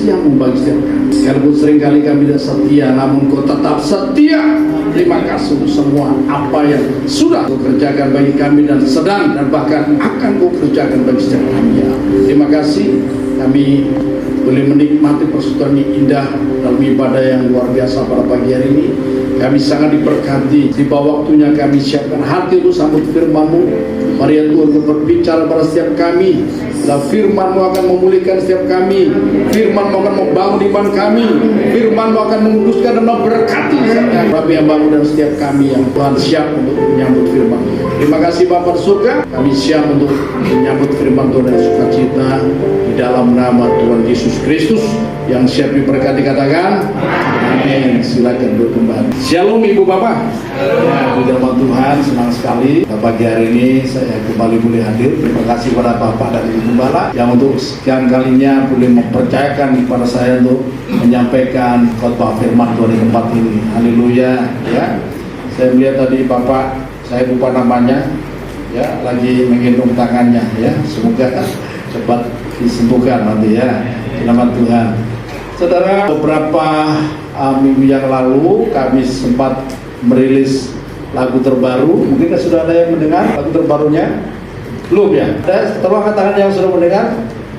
setiamu bagi setiap kami. Sekalipun seringkali kami tidak setia, namun Kau tetap setia. Terima kasih untuk semua apa yang sudah Kau kerjakan bagi kami dan sedang dan bahkan akan Kau kerjakan bagi setiap kami. Ya, terima kasih kami boleh menikmati persekutuan ini indah dalam ibadah yang luar biasa pada pagi hari ini. Kami sangat diberkati. Tiba waktunya kami siapkan hati untuk sambut firman-Mu. Mari ya Tuhan, Kau berbicara pada setiap kami. Dan firman-Mu akan memulihkan setiap kami. Firman-Mu akan membangun iman kami. Firman-Mu akan menguduskan dan memberkati setiap Rabi yang bangun dan setiap kami yang Tuhan siap untuk menyambut firman. Terima kasih Bapa di surga. Kami siap untuk menyambut firman Tuhan dan sukacita di dalam nama Tuhan Yesus Kristus yang siap diberkati. Katakan amin. Silakan duduk kembali. Shalom Ibu Bapak. Ya, di dalam Tuhan senang sekali pagi hari ini saya kembali boleh hadir. Terima kasih kepada Bapak dan Ibu Gembala yang untuk sekian kalinya boleh mempercayakan kepada saya untuk menyampaikan khotbah firman Tuhan di tempat ini. Haleluya. Ya, saya melihat tadi Bapak, saya lupa namanya, ya, lagi menggendong tangannya, ya, semoga cepat disembuhkan nanti ya. Nama Tuhan. Saudara, beberapa minggu yang lalu kami sempat merilis lagu terbaru. Mungkin sudah ada yang mendengar lagu terbarunya? Belum ya? Ada tolong tangan yang sudah mendengar?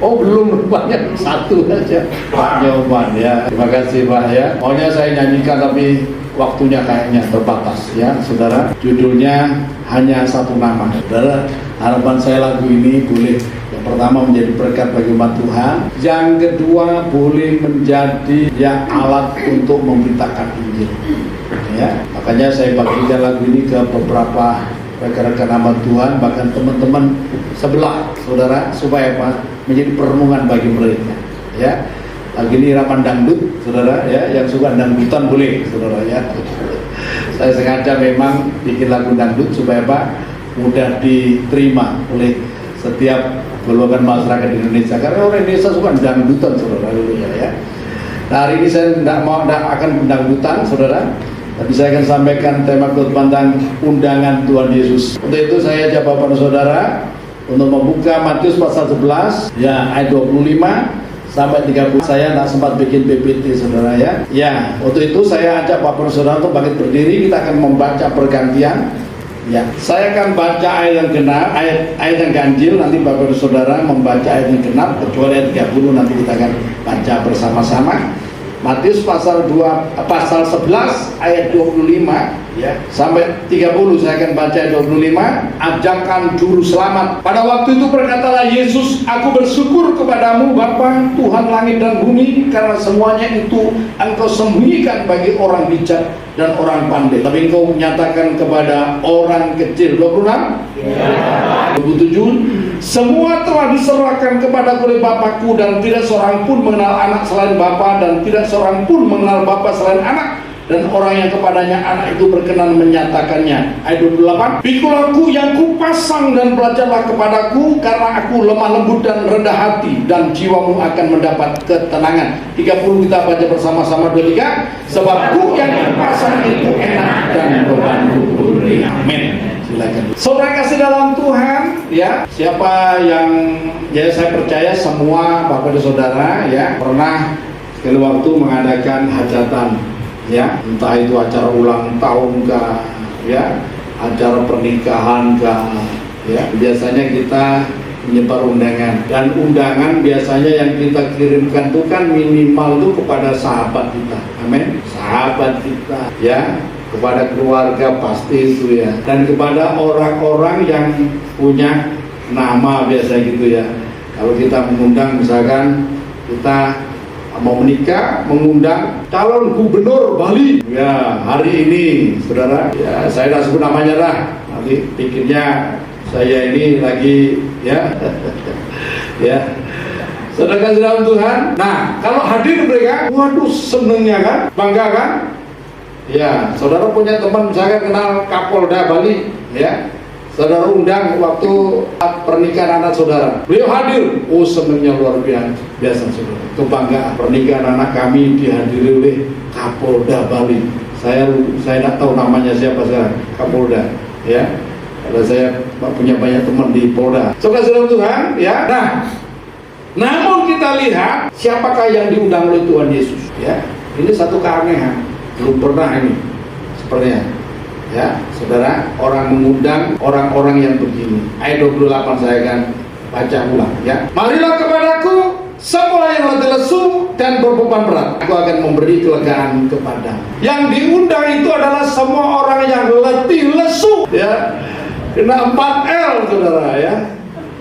Oh belum, banyak satu saja. Pak Nyoman ya. Terima kasih Pak ya. Maunya saya nyanyikan tapi waktunya kayaknya terbatas ya saudara. Judulnya Hanya Satu Nama. Saudara, harapan saya lagu ini boleh yang pertama menjadi berkat bagi umat Tuhan, yang kedua boleh menjadi ya alat untuk memberitakan Injil ya. Makanya saya bagikan lagu ini ke beberapa rekan-rekan amat Tuhan, bahkan teman-teman sebelah saudara, supaya apa? Menjadi perenungan bagi mereka ya. Lagu ini iraman dangdut saudara ya, yang suka dangdutan boleh saudara ya. Saya sengaja memang bikin lagu dangdut supaya apa? Mudah diterima oleh setiap golongan masyarakat di Indonesia, karena orang Indonesia suka dangdutan saudara ya. Nah, hari ini saya tidak akan dangdutan saudara, tapi saya akan sampaikan tema khotbah tentang undangan Tuhan Yesus. Untuk itu saya ajak Bapak dan Saudara untuk membuka Matius pasal 11 ya, ayat 25 sampai 30. Saya tidak sempat bikin PPT saudara ya. Ya, untuk itu saya ajak Bapak dan Saudara untuk bangkit berdiri. Kita akan membaca pergantian. Ya, saya akan baca ayat yang genap, ayat yang ganjil. Nanti Bapak dan Saudara membaca ayat yang genap, kecuali ayat 30 nanti kita akan baca bersama-sama. Matius pasal 11 ayat 25 ya sampai 30. Saya akan baca ayat 25. Ajakan juru selamat. Pada waktu itu berkatalah Yesus, Aku bersyukur kepadamu Bapa, Tuhan langit dan bumi, karena semuanya itu Engkau sembunyikan bagi orang bijak dan orang pandai, tapi Engkau menyatakan kepada orang kecil. 26 27. Semua telah diserahkan kepada oleh Bapakku, dan tidak seorang pun mengenal anak selain Bapa, dan tidak seorang pun mengenal Bapa selain anak, dan orang yang kepadanya anak itu berkenan menyatakannya. Ayat 28. Pikulah Aku yang kupasang dan belajarlah kepadaku, karena Aku lemah lembut dan rendah hati, dan jiwamu akan mendapat ketenangan. 30 kita baca bersama-sama. 23. Sebab Aku yang kupasang itu enak dan bebanku ringan. Amin. Silakan. Saudara kasih dalam Tuhan ya, siapa yang ya saya percaya semua Bapak dan Saudara ya pernah sekali waktu mengadakan hajatan ya, entah itu acara ulang tahun kah ya, acara pernikahan kah ya. Biasanya kita menyebar undangan, dan undangan biasanya yang kita kirimkan itu kan minimal itu kepada sahabat kita. Amin. Sahabat kita ya, kepada keluarga pasti itu ya, dan kepada orang-orang yang punya nama biasa gitu ya. Kalau kita mengundang misalkan kita mau menikah, mengundang calon gubernur Bali ya hari ini saudara ya, saya tidak sebut namanya lah, nanti pikirnya saya ini lagi ya ya. Saudara dalam Tuhan, nah kalau hadir mereka, waduh senengnya kan, bangga kan. Ya, saudara punya teman misalkan kenal Kapolda Bali, ya, saudara undang waktu pernikahan anak saudara, beliau hadir, oh senangnya luar biasa saudara, kebanggaan pernikahan anak kami dihadiri oleh Kapolda Bali. Saya tidak tahu namanya siapa sekarang, Kapolda, ya, karena saya punya banyak teman di Polda. Saudara Tuhan, ya, nah Namun kita lihat siapakah yang diundang oleh Tuhan Yesus. Ya, ini satu keanehan. Belum pernah ini sepertinya. Ya, saudara, orang mengundang orang-orang yang begini. Ayat 28 saya akan baca ulang. Ya, marilah kepadaku semua yang letih lesu dan berbeban berat, aku akan memberi kelegaan kepada. Yang diundang itu adalah semua orang yang letih lesu. Ya, kena 4L, saudara. Ya,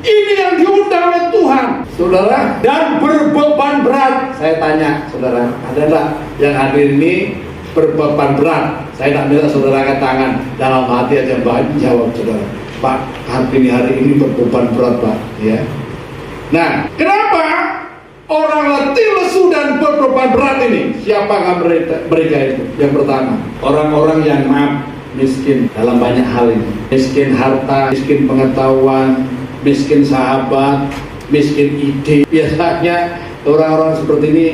ini yang diundang oleh Tuhan, saudara, dan berbeban berat. Saya tanya, saudara, ada nggak yang hadir ini berbeban berat? Saya tak minta saudara angkat tangan, dalam hati aja Pak jawab, saudara. Pak, hari ini berbeban berat, Pak. Ya. Nah, kenapa orang letih lesu dan berbeban berat ini? Siapakah mereka itu? Yang pertama, orang-orang yang miskin dalam banyak hal ini. Miskin harta, miskin pengetahuan, miskin sahabat, miskin ide. Biasanya orang-orang seperti ini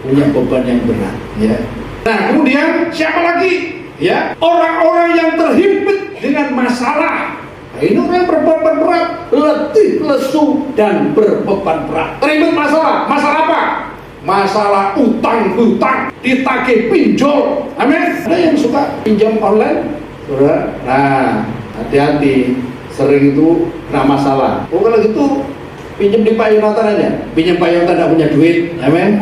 punya beban yang berat. Ya. Nah, kemudian siapa lagi? Ya, orang-orang yang terhimpit dengan masalah. Nah, ini orang berbeban berat, letih lesu dan berbeban berat. Terhimpit masalah. Masalah apa? Masalah utang-utang, ditagih pinjol. Amin. Ada yang suka pinjam online? Saudara? Nah, hati-hati. Sering itu kena masalah. Oh, kalau gitu pinjam di Pak Yonatan aja. Pinjam Pak Yonatan tidak punya duit. Amin.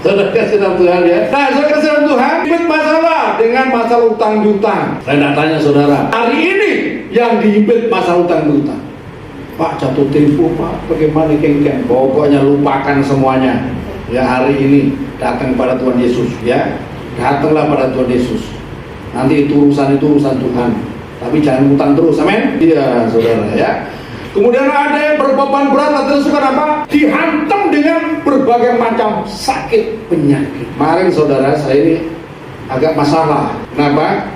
Saudara kasih dalam Tuhan ya. Nah, saudara kasih dalam Tuhan, masalah dengan masalah utang-utang. Saya tidak tanya saudara, hari ini yang dihimpit masalah utang-utang. Pak, jatuh tempo Pak, bagaimana kengkeng? Pokoknya lupakan semuanya. Ya, hari ini datang pada Tuhan Yesus. Ya, datanglah pada Tuhan Yesus. Nanti itu urusan Tuhan. Tapi jangan utang terus. Amin. Iya, saudara ya. Kemudian ada yang berbeban berat atau suka apa? Dihantam dengan berbagai macam sakit penyakit. Kemarin saudara, saya ini agak masalah. Kenapa?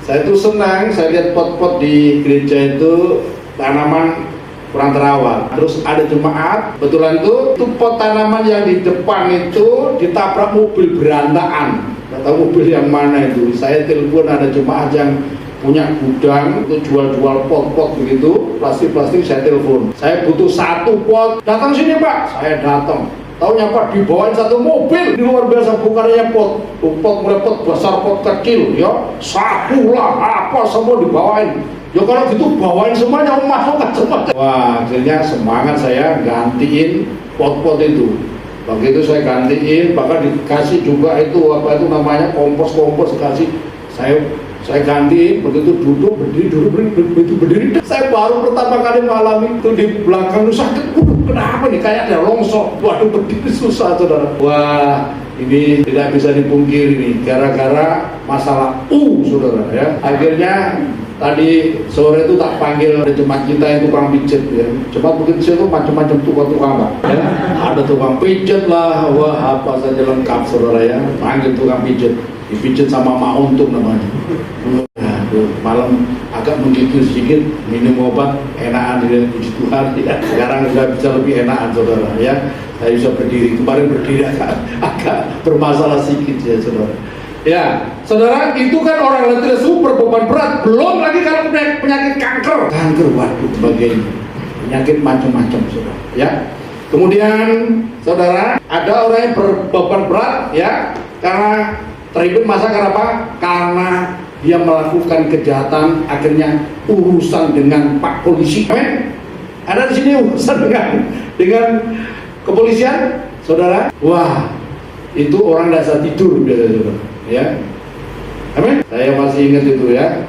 Saya itu senang, saya lihat pot-pot di gereja itu tanaman kurang terawat. Terus ada jemaat, betulan itu pot tanaman yang di depan itu ditabrak mobil berantakan. Nggak tahu mobil yang mana itu. Saya telepon ada jemaat yang punya gudang itu jual-jual pot-pot begitu, plastik-plastik. Saya telepon, saya butuh 1 pot, datang sini Pak. Saya datang, taunya Pak dibawain 1 mobil. Ini luar biasa, bukannya pot mulai pot besar, pot kecil, ya sapu lah, apa semua dibawain. Ya kalau gitu bawain semuanya, masukkan semua. Wah, akhirnya semangat saya gantiin pot-pot itu. Begitu saya gantiin, bahkan dikasih juga itu apa itu namanya kompos kasih. Saya ganti, begitu duduk, berdiri. Saya baru pertama kali mengalami itu di belakang itu sakit. Kenapa nih? Kayak ada longsor. Waduh, berdiri susah, saudara. Wah, ini tidak bisa dipungkiri nih, gara-gara masalah saudara ya. Akhirnya tadi sore itu tak panggil jemaat kita yang tukang pijet ya. Jemaat pijet itu macam-macam tukang Pak. Ya. Ada tukang pijet lah, wah apa saja lengkap saudara ya. Panggil tukang pijet. Dipijet sama Mak Untung namanya. Malam agak menggigil sedikit, minum obat, enakan di puji Tuhan ya. Sekarang sudah bisa lebih enakan saudara ya. Saya bisa berdiri, kemarin berdiri agak bermasalah sedikit ya saudara. Ya, saudara, itu kan orang letih lesu berbeban berat, belum lagi kalau penyakit kanker, waduh, sebagainya, penyakit macam-macam saudara ya. Kemudian saudara, ada orang yang berbeban berat ya, karena terhimpit masa kenapa? Karena dia melakukan kejahatan, akhirnya urusan dengan Pak Polisi. Amin. Ada di sini urusan dengan kepolisian, saudara. Wah, itu orang tidak bisa tidur biasanya, ya. Amin. Saya masih ingat itu ya.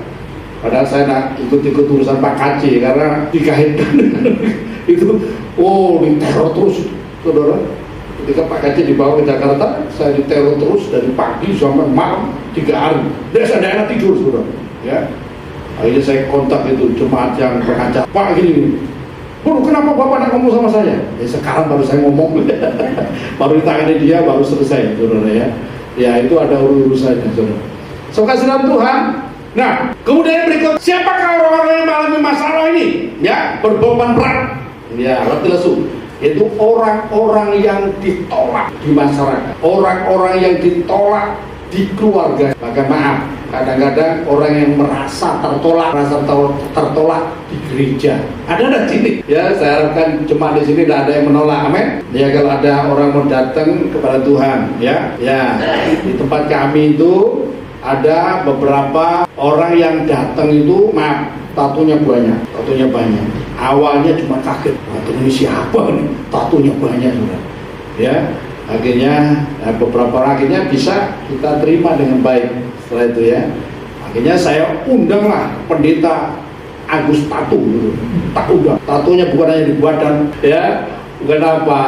Padahal saya nak ikut urusan Pak KC karena dikaitkan dengan itu. Oh, diteror terus, saudara. Ketika Pak KC dibawa ke Jakarta, saya diteror terus dari pagi sampai malam 3 hari. Dia enak tidur, saudara. Ya. Akhirnya saya kontak itu jemaat yang berkaca. Pak gini, kenapa Bapak nak ngomong sama saya? Ya sekarang baru saya ngomong. Baru ditangani dia, baru selesai, saudara ya. Ya itu ada urusannya, saudara. So kasih dalam Tuhan. Nah, kemudian berikut, siapakah orang-orang yang mengalami masalah ini? Ya, berbeban berat. Ya, letih lesu. Itu orang-orang yang ditolak di masyarakat, orang-orang yang ditolak di keluarga. Bahkan maaf, kadang-kadang orang yang merasa tertolak di gereja. Ada di sini. Ya, saya harapkan cuma di sini tidak ada yang menolak. Amin. Ya, kalau ada orang mau datang kepada Tuhan, ya, di tempat kami itu ada beberapa orang yang datang itu, maaf, tatunya banyak. Awalnya cuma kaget, ini siapa nih? Tatunya banyak, sudah. Ya, akhirnya beberapa orang akhirnya bisa kita terima dengan baik setelah itu ya. Akhirnya saya undanglah pendeta Agus Tatu gitu. Tak undang, tatunya bukan hanya di badan ya, bukan apa.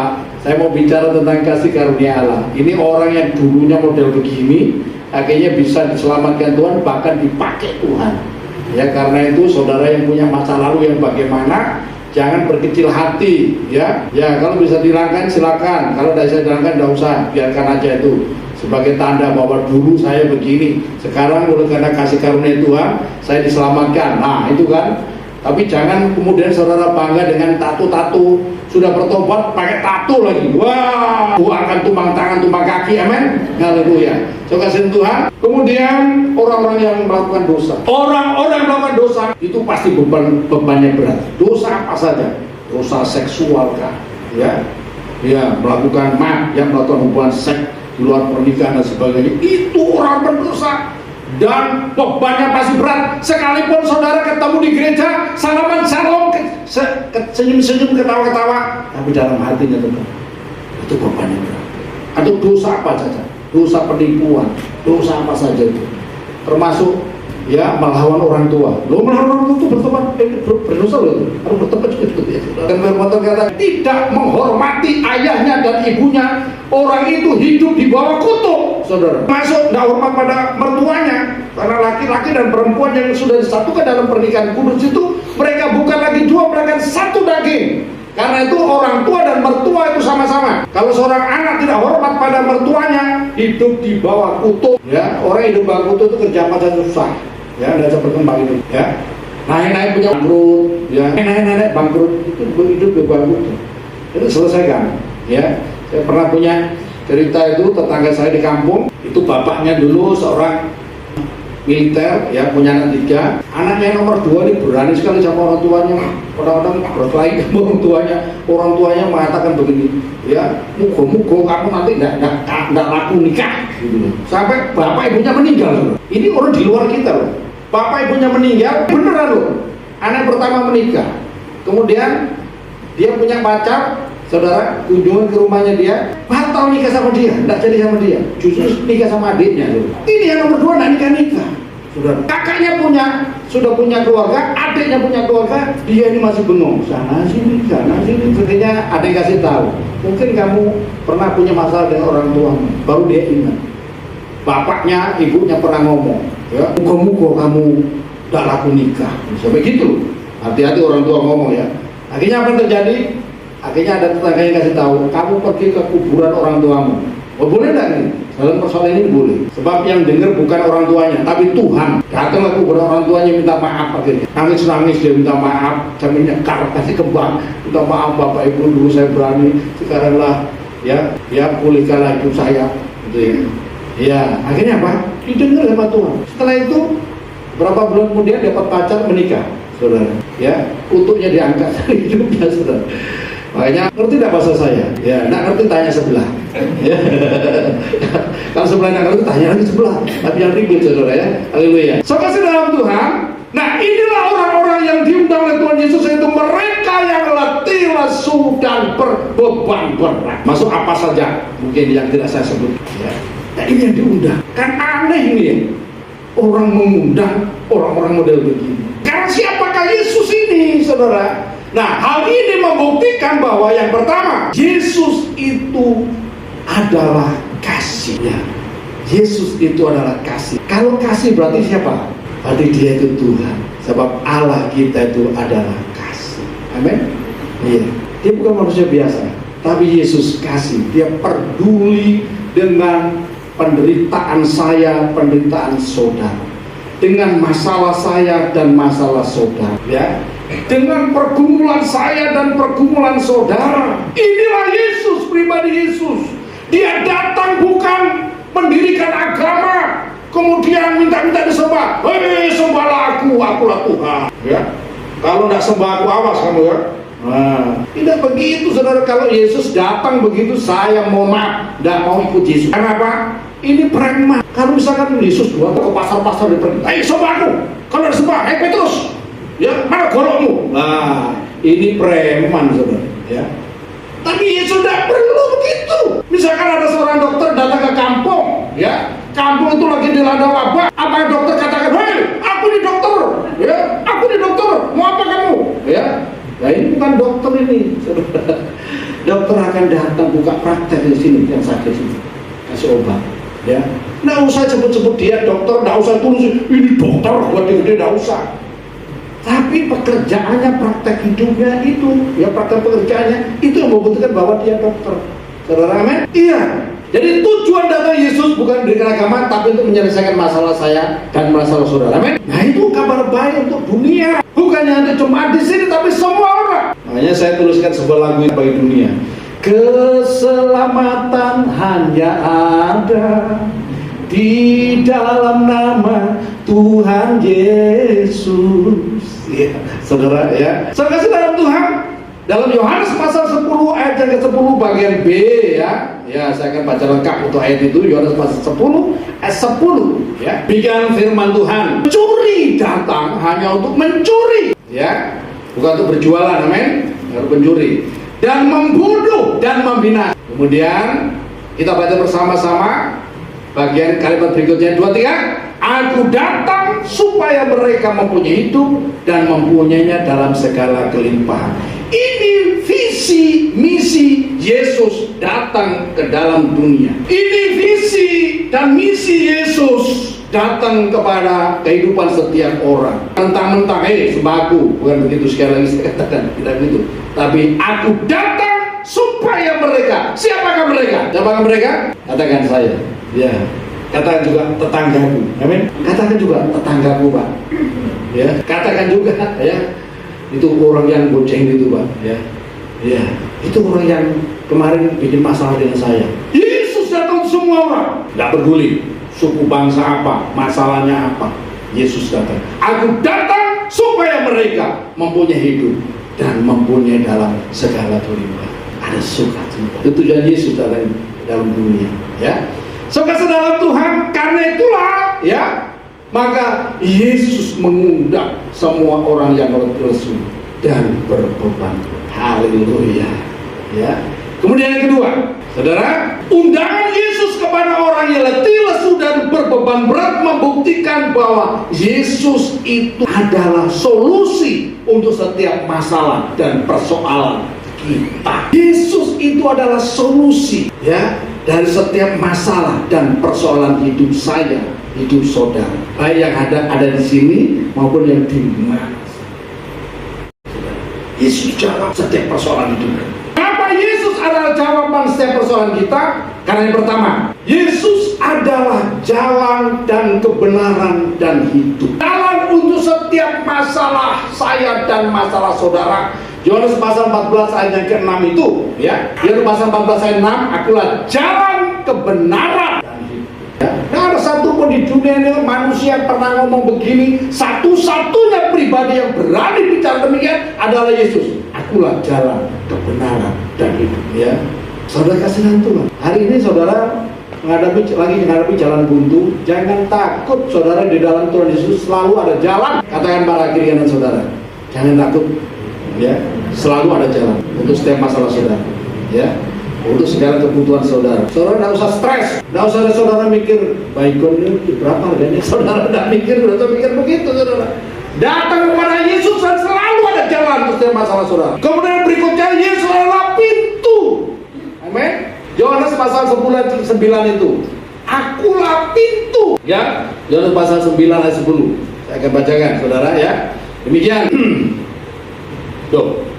Saya mau bicara tentang kasih karunia Allah. Ini orang yang dulunya model begini, akhirnya bisa diselamatkan Tuhan, bahkan dipakai Tuhan. Ya, karena itu saudara yang punya masa lalu yang bagaimana, jangan berkecil hati, ya. Ya, kalau bisa dihilangkan silakan. Kalau tidak bisa dihilangkan, tidak usah, biarkan aja itu sebagai tanda bahwa dulu saya begini, sekarang oleh karena kasih karunia Tuhan saya diselamatkan. Nah, itu kan. Tapi jangan kemudian saudara bangga dengan tato-tato, sudah bertobat pakai tato lagi. Wah, akan tumpang tangan, tumpang kaki, amin. Haleluya. So kasih Tuhan. Kemudian orang-orang yang melakukan dosa. Orang-orang yang melakukan dosa itu pasti bebannya berat. Dosa apa saja? Dosa seksual kan, ya. Ya, melakukan yang melakukan hubungan seks di luar pernikahan dan sebagainya. Itu orang berdosa. Dan bebannya pasti berat. Sekalipun saudara ketemu di gereja, salaman shalom, senyum-senyum, ketawa-ketawa, tapi dalam hatinya tetap itu bebannya berat. Atau dosa apa saja, dosa penipuan, dosa apa saja itu, termasuk ya melawan orang tua. Lo melawan orang tua itu berdosa loh, harus bertobat juga. Dan firman kata tidak menghormati ayahnya dan ibunya, orang itu hidup di bawah kutuk, saudara. Masuk tidak hormat pada mertuanya, karena laki-laki dan perempuan yang sudah disatukan dalam pernikahan kudus itu, mereka bukan lagi dua, mereka satu daging. Karena itu orang tua dan mertua itu sama-sama. Kalau seorang anak tidak hormat pada mertuanya, hidup di bawah kutuk. Ya, orang hidup bawah kutuk itu kerja pada susah. Ya, tidak bisa berkembang hidup. Ya, naik-naik punya bangkrut. Ya, naik-naik bangkrut itu hidup di bawah kutuk. Itu selesaikan. Ya, saya pernah punya cerita itu, tetangga saya di kampung. Itu bapaknya dulu seorang militer, ya, punya anak 3. Anaknya yang nomor 2 ini berani sekali sama orang tuanya. Orang-orang berkelahi sama orang tuanya mengatakan begini, ya, mugo-mugo kamu nanti tidak laku nikah gitu. Sampai bapak ibunya meninggal. Ini orang di luar kita loh. Bapak ibunya meninggal beneran loh. Anak pertama menikah, kemudian dia punya pacar, saudara, kunjungan ke rumahnya dia, batal nikah sama dia, tidak jadi sama dia, justru nikah sama adiknya loh. Ini yang nomor 2 tidak nikah. Saudara, kakaknya sudah punya keluarga, adiknya punya keluarga, dia ini masih bengong, sana sini. Sepertinya ada yang kasih tahu, mungkin kamu pernah punya masalah dengan orang tuamu, baru dia ingat. Bapaknya, ibunya pernah ngomong, ya, mugo-mugo kamu tidak laku nikah, sampai gitu. Hati-hati orang tua ngomong ya. Akhirnya apa yang terjadi? Akhirnya ada tetangga yang kasih tahu, kamu pergi ke kuburan orang tuamu. Oh, boleh enggak nih? Dalam persoalan ini boleh. Sebab yang dengar bukan orang tuanya, tapi Tuhan. Datanglah kuburan orang tuanya minta maaf akhirnya. Nangis-nangis dia minta maaf, sambil nyekar, kasih kembang. Minta maaf Bapak Ibu, dulu saya berani, sekaranglah ya pulihkanlah hidup saya. Gitu ya. Ya, akhirnya apa? Didengar sama Tuhan. Setelah itu berapa bulan kemudian dapat pacar, menikah, saudara. Ya, kutuknya diangkat dari hidupnya, saudara. Makanya ngerti tidak bahasa saya? Ya, tidak ngerti tanya sebelah. Ya. Kalau sebelah tidak ngerti tanya lagi sebelah. Tapi yang ribut, saudara ya. Haleluya. Saudara dalam Tuhan. Nah, inilah orang-orang yang diundang oleh Tuhan Yesus, yaitu mereka yang letih, lesu dan berbeban berat. Masuk apa saja mungkin yang tidak saya sebut. Ya. Nah, ini yang diundang. Kan aneh ini ya. Orang mengundang orang-orang model begini. Karena siapakah Yesus ini, saudara? Nah, hal ini membuktikan bahwa yang pertama, Yesus itu adalah kasih. Ya. Yesus itu adalah kasih. Kalau kasih berarti siapa? Berarti dia itu Tuhan. Sebab Allah kita itu adalah kasih. Amin. Iya. Dia bukan manusia biasa, tapi Yesus kasih. Dia peduli dengan penderitaan saya, penderitaan saudara, dengan masalah saya dan masalah saudara, ya, dengan pergumulan saya dan pergumulan saudara. Inilah Yesus, pribadi Yesus. Dia datang bukan mendirikan agama, kemudian minta-minta disembah. Hei, sembahlah akulah Tuhan. Ya, kalau tidak sembah aku, awas kamu ya. Nah, tidak begitu saudara. Kalau Yesus datang begitu, saya mohon maaf, tidak mau ikut Yesus. Kenapa? Ini preman. Kalau misalkan Yesus ke pasar-pasar diperintah, ayo sembah aku. Kalau ada sembah, Petrus, ya mana golokmu? Nah, ini preman saudara. Ya. Tapi Yesus tidak perlu begitu. Misalkan ada seorang dokter datang ke kampung, ya, kampung itu lagi dilanda wabah. Apa yang dokter katakan? Hei, aku ini dokter, ya, aku ini dokter. Mau apa kamu? Ya. Nah ini bukan dokter ini, dokter akan datang buka praktek di sini yang sakit sini, kasih obat, ya. Nggak usah sebut-sebut dia dokter, nggak usah tulis ini dokter, buat dia nggak usah. Tapi pekerjaannya, praktek hidupnya itu, ya praktek pekerjaannya itu yang membuktikan bahwa dia dokter. Saudara, amin? Iya. Jadi tujuan datang Yesus bukan memberikan agama, tapi untuk menyelesaikan masalah saya dan masalah saudara. Amin? Nah itu kabar baik untuk dunia. Bukannya untuk jemaat di sini, tapi semua orang. Makanya saya tuliskan sebuah lagu bagi dunia. Keselamatan hanya ada di dalam nama Tuhan Yesus. Ya, saudara ya. Saudara dalam Tuhan. Dalam Yohanes pasal 10 ayat yang ke-10 bagian B ya. Ya, saya akan baca lengkap untuk ayat itu. Yohanes pasal 10 ayat 10 ya. Demikian firman Tuhan. Pencuri datang hanya untuk mencuri ya. Bukan untuk berjualan, amin. Untuk mencuri dan membunuh dan membina. Kemudian kita baca bersama-sama bagian kalimat berikutnya 2-3. Aku datang supaya mereka mempunyai hidup dan mempunyainya dalam segala kelimpahan. Ini visi misi Yesus datang ke dalam dunia. Ini visi dan misi Yesus datang kepada kehidupan setiap orang. Mentang-mentang, sembahku, bukan begitu sekali lagi saya katakan, tidak begitu. Tapi aku datang supaya mereka. Siapakah mereka? Siapakah mereka? Katakan saya. Ya. Katakan juga tetanggaku. Amin. Katakan juga tetanggaku, Pak. Ya. Katakan juga, ya. Itu orang yang goceng itu, Pak. Ya. Ya. Itu orang yang kemarin bikin masalah dengan saya. Yesus datang semua orang. Tidak peduli suku bangsa apa, masalahnya apa. Yesus datang. Aku datang supaya mereka mempunyai hidup dan mempunyai dalam segala kelimpahan. Ada sukacita. Itu tujuan Yesus datang dalam dunia. Ya. Saudara dalam Tuhan, karena itulah ya, maka Yesus mengundang semua orang yang lesu dan berbeban. Haleluya. Ya. Kemudian yang kedua, saudara, undangan Yesus kepada orang yang letih, lesu dan berbeban berat membuktikan bahwa Yesus itu adalah solusi untuk setiap masalah dan persoalan kita. Yesus itu adalah solusi, ya, dari setiap masalah dan persoalan hidup saya, hidup saudara, baik yang ada di sini maupun yang di mana. Yesus jawab setiap persoalan hidup. Kenapa Yesus adalah jawaban setiap persoalan kita? Karena yang pertama, Yesus adalah jalan dan kebenaran dan hidup. Jalan untuk setiap masalah saya dan masalah saudara. Yohanes pasal 14 ayat yang ke-6 itu, ya. Yohanes pasal 14 ayat 6, akulah jalan kebenaran dan hidup. Ya. Nah, ada satu pun di dunia ini manusia yang pernah ngomong begini, satu-satunya pribadi yang berani bicara demikian adalah Yesus. Akulah jalan kebenaran dan hidup. Ya. Saudara kasihan Tuhan. Hari ini saudara menghadapi jalan buntu, jangan takut saudara, di dalam Tuhan Yesus selalu ada jalan. Katakan para kiri kanan saudara, jangan takut. Ya, selalu ada jalan untuk setiap masalah saudara, ya, untuk segala kebutuhan saudara. Saudara tidak usah stres, tidak usah saudara mikir baikon ini berapa harganya. Saudara tidak mikir begitu, saudara. Datang kepada Yesus dan selalu ada jalan untuk setiap masalah saudara. Kemudian berikutnya, Yesus adalah pintu. Amin. Yohanes pasal 9 itu, akulah pintu. Ya, Yohanes pasal 9 ayat 10. Saya akan bacakan, saudara, ya. Demikian.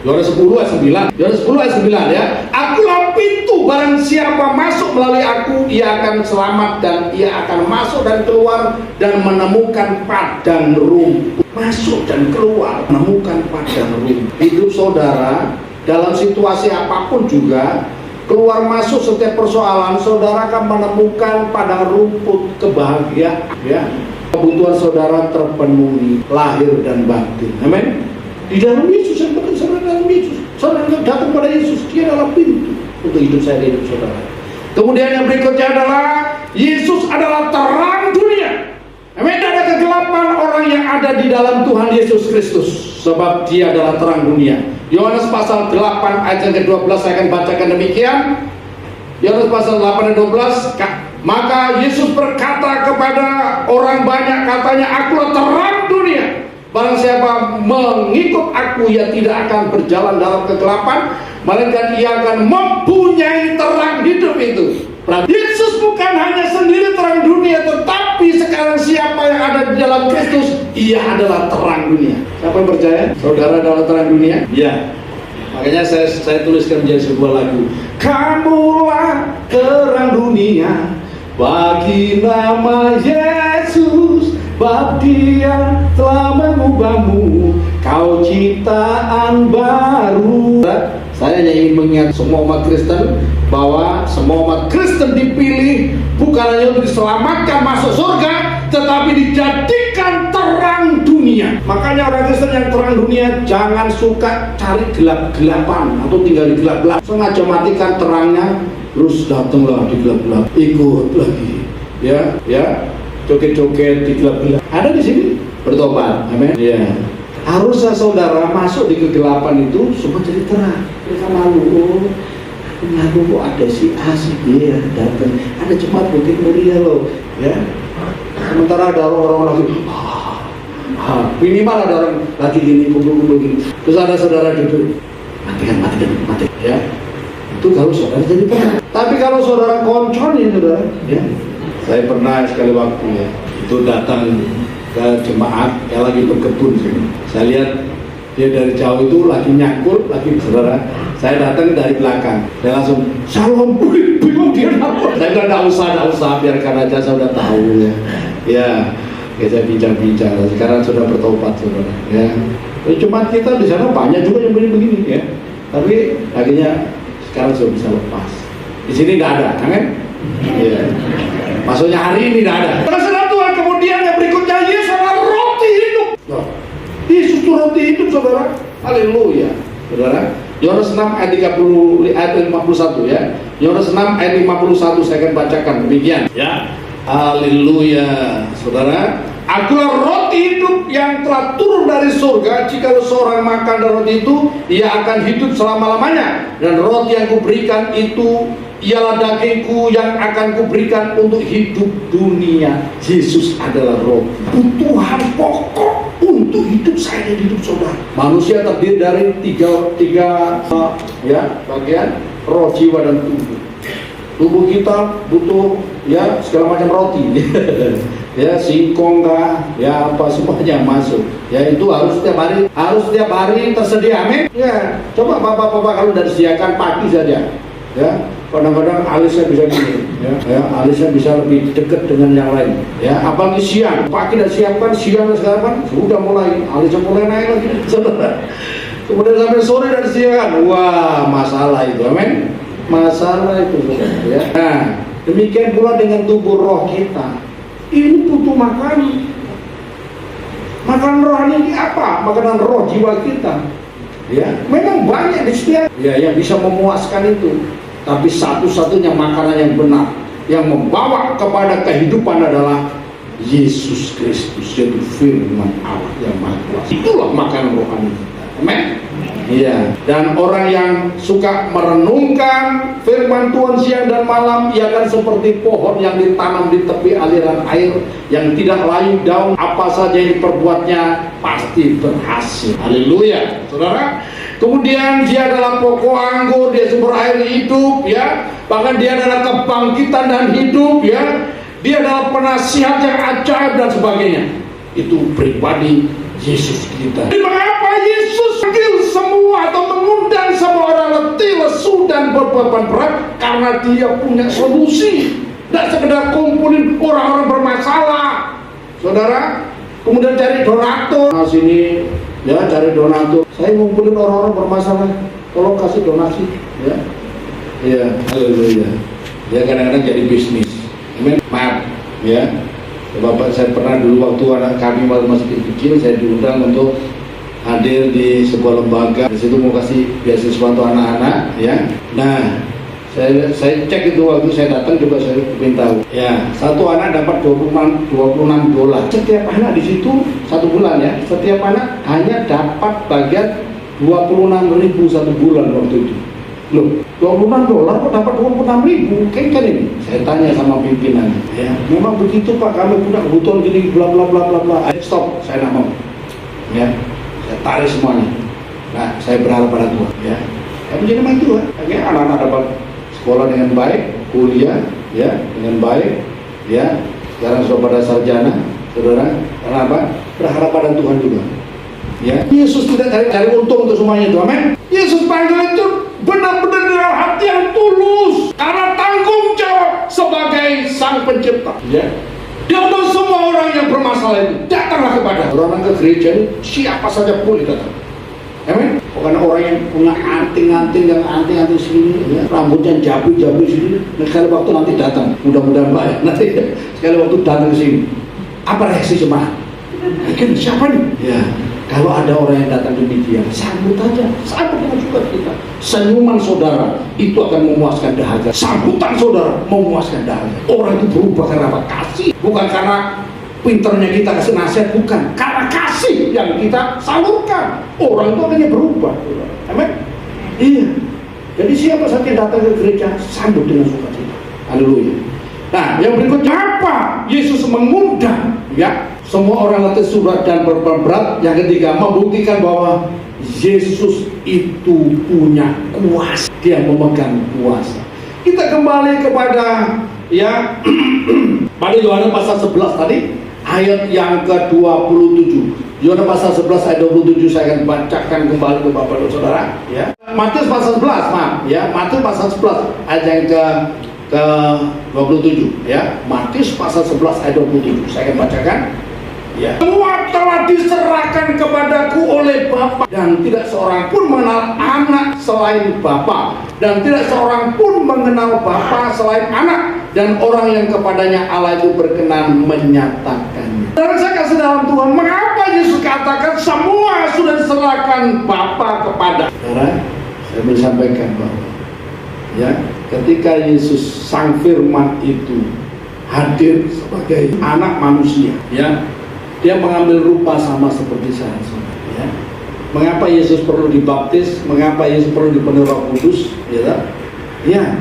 Yohanes 10 ayat 9. Yohanes 10 ayat 9 ya. Akulah pintu, barang siapa masuk melalui aku, ia akan selamat dan ia akan masuk dan keluar dan menemukan padang rumput. Masuk dan keluar, menemukan padang rumput. Hidup saudara dalam situasi apapun juga keluar masuk setiap persoalan, saudara akan menemukan padang rumput kebahagiaan, ya. Kebutuhan saudara terpenuhi lahir dan batin. Amin. Di dalam Yesus, yang penting saudara dalam Yesus. Saudara datang pada Yesus, dia adalah pintu untuk hidup saya dan hidup saudara. Kemudian yang berikutnya adalah Yesus adalah terang dunia. Amin. Tidak ada kegelapan orang yang ada di dalam Tuhan Yesus Kristus, sebab dia adalah terang dunia. Yohanes pasal 8 ayat yang ke-12 saya akan bacakan demikian. Yohanes pasal 8 ayat 12. Maka Yesus berkata kepada orang banyak, katanya, akulah terang dunia. Barang siapa mengikut aku, ia tidak akan berjalan dalam kegelapan, melainkan ia akan mempunyai terang hidup itu. Yesus bukan hanya sendiri terang dunia, tetapi sekarang siapa yang ada di dalam Kristus, ia adalah terang dunia. Siapa yang percaya saudara adalah terang dunia? Ya. Makanya saya tuliskan menjadi sebuah lagu. Kamulah terang dunia bagi nama Yesus, bab Dia telah mengubahmu, kau ciptaan baru. Saya hanya ingin mengingat semua umat Kristen bahwa semua umat Kristen dipilih bukan hanya untuk diselamatkan masuk surga, tetapi dijadikan terang dunia. Makanya orang Kristen yang terang dunia jangan suka cari gelap-gelapan atau tinggal di gelap-gelap. Sengaja matikan terangnya, terus datanglah di gelap-gelap, ikut lagi, ya, joget-joget di gelap-gelap. Ada di sini bertobat, amin. Ya. Harusnya saudara masuk di kegelapan itu supaya jadi terang. Mereka malu, kok ada si A, si B ya datang, ada jemaat Bukit Mulia loh, ya. Sementara ada orang-orang lagi, minimal ada orang lagi gini, kumpul-kumpul gini. Terus ada saudara duduk, matikan, ya. Itu kalau saudara jadi terang. Tapi kalau saudara konconin, saudara, ya. Saya pernah sekali waktu, ya, itu datang ke jemaat yang lagi berkebun sini. Saya lihat dia dari jauh itu lagi nyangkul, lagi saudara. Saya datang dari belakang. Saya langsung shalom, bingung dia apa. Saya bilang enggak usah, biarkan aja, saya udah tahu, ya. Ya, saya bincang-bincang. Sekarang sudah bertobat, saudara. Ya. Cuma kita di sana banyak juga yang begini, ya. Tapi akhirnya sekarang sudah bisa lepas. Di sini nggak ada, kan? Ya. Maksudnya hari ini nggak ada. Saudara Tuhan, kemudian yang berikutnya Yesus adalah roti hidup. Yesus itu roti hidup, saudara. Haleluya, saudara. Yohanes 6 ayat 30 ayat 51, ya. Yohanes 6 ayat 51 saya akan bacakan demikian, ya. Haleluya, saudara. Akulah roti hidup yang telah turun dari surga. Jika seorang makan dari roti itu, ia akan hidup selama-lamanya. Dan roti yang kuberikan itu ialah dagingku yang akan kuberikan untuk hidup dunia. Yesus adalah roti, kebutuhan pokok untuk hidup saya dan hidup saudara. Manusia terdiri dari tiga bagian: roh, jiwa, dan tubuh. Tubuh kita butuh, ya, segala macam roti. Ya, singkong kah, ya, apa semuanya masuk. Ya, itu harus setiap hari tersedia, amin. Ya, coba bapak-bapak kalau sudah disediakan pagi saja, ya. Kadang-kadang alisnya bisa gini, ya, alisnya bisa lebih dekat dengan yang lain, ya. Apalagi siang, pagi dan siapkan, siang dan sekarang sudah mulai alisnya mulai naik lagi, saudara. Kemudian sampai sore dan siang, wah, masalah itu, amin. Masalah itu, ya. Nah, demikian pula dengan tubuh roh kita. Ini butuh makanan. Makanan rohani ini apa? Makanan roh jiwa kita. Ya, memang banyak di setiap, ya, yang bisa memuaskan itu. Tapi satu-satunya makanan yang benar, yang membawa kepada kehidupan adalah Yesus Kristus, yaitu firman Allah yang Maha Kuasa. Itulah makanan rohani kita. Amin. Iya, dan orang yang suka merenungkan firman Tuhan siang dan malam, ia akan seperti pohon yang ditanam di tepi aliran air, yang tidak layu daun, apa saja yang diperbuatnya pasti berhasil. Haleluya, saudara. Kemudian dia adalah pokok anggur, dia sumber air hidup, ya. Bahkan dia adalah kebangkitan dan hidup, ya. Dia adalah penasihat yang ajaib dan sebagainya. Itu pribadi Yesus kita. Mengapa Yesus panggil semua atau mengundang semua orang letih, lesu, dan berbeban berat? Karena dia punya solusi. Tidak sekedar kumpulin orang-orang bermasalah, saudara. Kemudian cari donatur. Nah, sini, ya, cari donatur. Saya ngumpulin orang-orang bermasalah, tolong kasih donasi, ya. Iya, haleluya. Dia kadang-kadang jadi bisnis. Amin. Maaf, ya. Bapak, saya pernah dulu waktu anak kami masih kecil, saya diundang untuk hadir di sebuah lembaga. Di situ mau kasih beasiswa untuk anak-anak, ya. Nah, saya cek itu waktu saya datang, coba saya minta tahu. Ya, satu anak dapat 26 dolar. Setiap anak di situ 1 bulan ya. Setiap anak hanya dapat bagian 26.000 1 bulan waktu itu. Loh, 26 dolar kok dapat 26.000? Kan ini. Saya tanya sama pimpinan, ya, memang begitu Pak, kami punya kebutuhan gini, bla bla bla bla bla. Ayo stop, saya nggak mau. Ya, saya tarik semuanya. Nah, saya berharap pada Tuhan, ya. Kami jadi main Tuhan. Akhirnya anak-anak dapat sekolah dengan baik, kuliah, ya, dengan baik, ya. Sekarang sudah pada sarjana, saudara. Karena apa? Berharap pada Tuhan juga. Ya, Yesus tidak cari untung untuk semuanya itu, amin. Yesus panggil itu benar-benar dengan hati yang tulus, karena tanggung jawab sebagai Sang Pencipta. Ya, dia untuk semua orang yang bermasalah itu datanglah kepada orang ke gereja ini, siapa saja boleh datang. Amin. Bukan orang yang punya anting-anting yang anting-anting sini, ya, rambutnya jabu-jabu sini. Nah, sekali waktu nanti datang, mudah-mudahan baik. Nanti sekali waktu datang ke sini, apa reaksi jemaat? Mungkin siapa nih? Ya. Kalau ada orang yang datang demikian, sambut aja, sambut dengan suka kita. Senyuman saudara itu akan memuaskan dahaga. Sambutan saudara memuaskan dahaga. Orang itu berubah karena apa? Kasih, bukan karena pinternya kita kasih nasihat, bukan, karena kasih yang kita salurkan. Orang itu akhirnya berubah. Amin. Iya. Jadi siapa saja yang datang ke gereja, sambut dengan sukacita. Haleluya. Nah, yang berikutnya apa? Yesus mengundang, ya, semua orang letih, surat dan berat. Yang ketiga, membuktikan bahwa Yesus itu punya kuasa. Dia memegang kuasa. Kita kembali kepada, ya, pada Yohanes pasal 11 tadi, ayat yang ke-27. Yohanes pasal 11 ayat 27 saya akan bacakan kembali ke Bapak dan Saudara, ya. Matius pasal 11, maaf, ya. Matius pasal 11 ayat yang ke-27, ya. Matius pasal 11 ayat 27. Saya akan bacakan. Ya. Semua telah diserahkan kepadaku oleh Bapa, dan tidak seorang pun mengenal anak selain Bapa, dan tidak seorang pun mengenal Bapa selain anak, dan orang yang kepadanya Allah itu berkenan menyatakannya. Dan saya kasih dalam Tuhan, mengapa Yesus katakan semua sudah diserahkan Bapa kepada? Saudara, saya mau sampaikan bahwa, ya, ketika Yesus Sang Firman itu hadir sebagai anak manusia, ya, dia mengambil rupa sama seperti saya, ya. Mengapa Yesus perlu dibaptis? Mengapa Yesus perlu dipenuhi Roh Kudus? Ya, ya,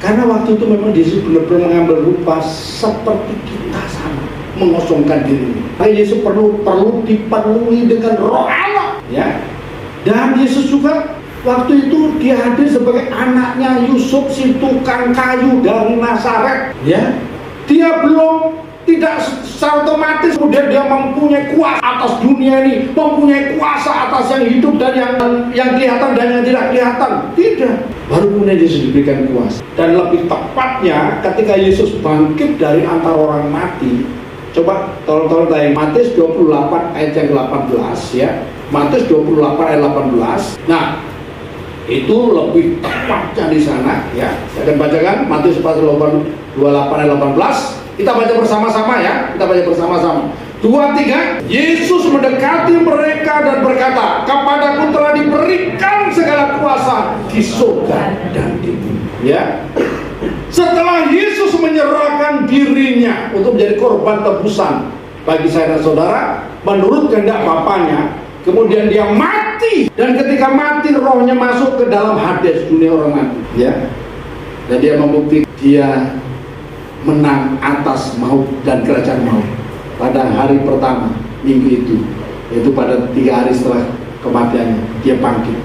karena waktu itu memang Yesus benar-benar mengambil rupa seperti kita sama, mengosongkan diri. Maka Yesus perlu dipenuhi dengan Roh Allah, ya. Dan Yesus juga waktu itu dia hadir sebagai anaknya Yusuf, si tukang kayu dari Nazaret, ya. Dia belum, tidak secara otomatis kemudian dia mempunyai kuasa atas dunia ini, mempunyai kuasa atas yang hidup dan yang kelihatan dan yang tidak kelihatan. Tidak. Baru kemudian Yesus diberikan kuasa. Dan lebih tepatnya ketika Yesus bangkit dari antara orang mati. Coba tolong tayang Matius 28 ayat yang 18, ya. Matius 28 ayat 18. Nah, itu lebih tepatnya di sana, ya. Saya akan bacakan Matius pasal 28 ayat 18. Kita baca bersama-sama, ya. Kita baca bersama-sama. 2, 3. Yesus mendekati mereka dan berkata, kepadaku telah diberikan segala kuasa di surga dan di bumi. Ya. Setelah Yesus menyerahkan dirinya untuk menjadi korban tebusan bagi saya dan saudara, menurut kehendak Bapanya, kemudian dia mati, dan ketika mati rohnya masuk ke dalam Hades, dunia orang mati, ya. Dan dia membuktikan dia menang atas maut dan kerajaan maut pada hari pertama minggu itu, yaitu pada 3 hari setelah kematiannya dia bangkit,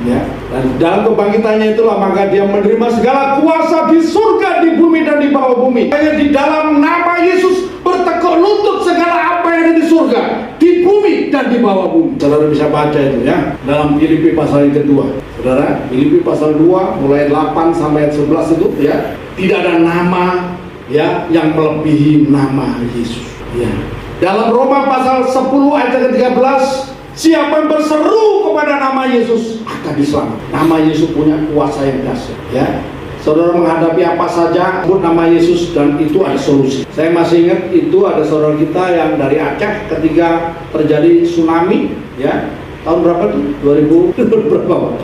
ya. Dan dalam kebangkitannya itulah maka dia menerima segala kuasa di surga, di bumi dan di bawah bumi. Hanya di dalam nama Yesus bertekuk lutut segala apa yang ada di surga, di bumi dan di bawah bumi. Saudara bisa baca itu, ya, dalam Filipi pasal yang kedua. Saudara, Filipi pasal 2 mulai 8 sampai 11 itu, ya. Tidak ada nama, ya, yang melebihi nama Yesus, ya. Dalam Roma pasal 10 ayat 13, Siapa yang berseru kepada nama Yesus akan diselamatkan. Nama Yesus punya kuasa yang dahsyat, ya. Saudara menghadapi apa saja, sebut nama Yesus dan itu ada solusi. Saya masih ingat itu ada saudara kita yang dari Aceh ketika terjadi tsunami, ya. Tahun berapa tuh? 2000 berapa?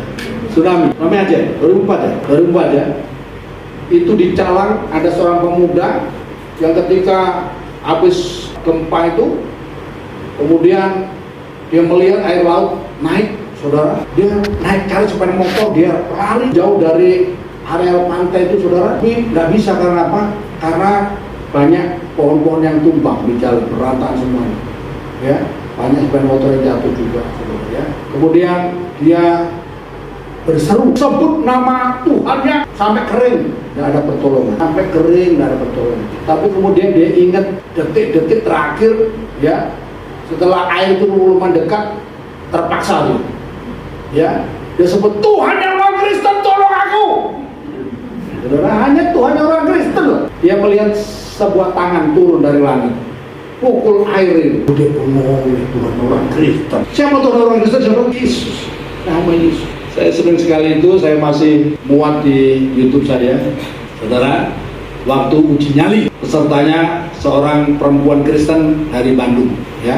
Tsunami. Namanya Aceh, 2004 ya. 2004 ya. Itu di Calang ada seorang pemuda yang ketika habis gempa itu, kemudian dia melihat air laut naik, saudara. Dia naik cari sepeda motor, dia lari jauh dari area pantai itu, saudara. Tapi nggak bisa karena apa? Karena banyak pohon-pohon yang tumbang di jalan, berantakan semuanya. Ya, banyak sepeda motor yang jatuh juga, saudara. Ya. Kemudian dia berseru, sebut nama Tuhannya sampai kering, nggak ada pertolongan. Sampai kering, nggak ada pertolongan. Tapi kemudian dia ingat detik-detik terakhir, ya. Setelah air itu mulai mendekat, terpaksa dia, ya, dia sebut Tuhan yang orang Kristen tolong aku. Saudara, hanya Tuhan yang orang Kristen loh. Dia melihat sebuah tangan turun dari langit, pukul air itu. Dia ngomong, Tuhan orang Kristen. Siapa Tuhan orang Kristen? Siapa? Yesus. Nama Yesus. Saya sering sekali itu, saya masih muat di YouTube saya, saudara. Waktu uji nyali, pesertanya seorang perempuan Kristen dari Bandung, ya.